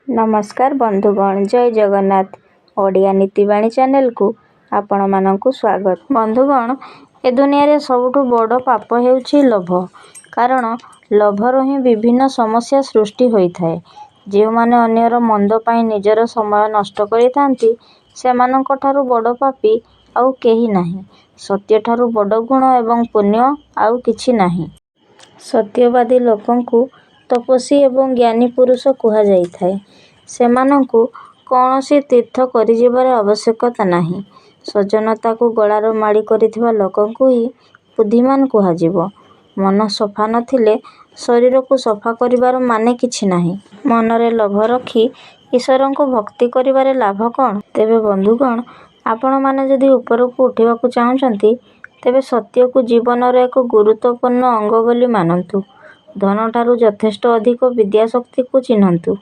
नमस्कार बंधुगण, जय जगन्नाथ। ओडिया नीतिवाणी चैनल को आपण मानकु स्वागत। बंधुगण, ए दुनिया रे सबुठु बड़ पाप हेउछि लोभ। कारण लोभर ही विभिन्न समस्या सृष्टि होइथाए। जे माने अन्यर मंद पाई निजर समय नष्ट करिथांती सेमानक ठारु बड़ पापी आउ केही नाही। सत्य ठारु बड़ गुण एवं पुण्य आउ किछि नाही। सत्यवादी लोकंकु तपस्वी एवं ज्ञानी पुरुष कुहा जाइथाए। सेमानंकु कौनसी तीर्थ करि जिबार आवश्यकता नाही। सज्जनता को गଳାର ମାଡ଼ି କରିଥିବା ଲୋକଙ୍କୁ ହିଁ ବୁଦ୍ଧିମାନ କୁହାଯିବ। ମନ ସଫା ନଥିଲେ ଶରୀରକୁ ସଫା କରିବାର ମାନେ କିଛି ନାହିଁ। ମନରେ ଲୋଭ ରଖି ଈଶ୍ୱରଙ୍କୁ ଭକ୍ତି କରିବାରେ ଲାଭ କ'ଣ? ତେବେ ବନ୍ଧୁଗଣ, ଆପଣମାନେ ଯଦି ଉପରକୁ ଉଠିବାକୁ ଚାହୁଁଛନ୍ତି ତେବେ ସତ୍ୟକୁ ଜୀବନର ଏକ ଗୁରୁତ୍ୱପୂର୍ଣ୍ଣ ଅଙ୍ଗ ବୋଲି ମାନନ୍ତୁ। ଧନଠାରୁ ଯଥେଷ୍ଟ ଅଧିକ ବିଦ୍ୟାଶକ୍ତିକୁ ଚିହ୍ନନ୍ତୁ।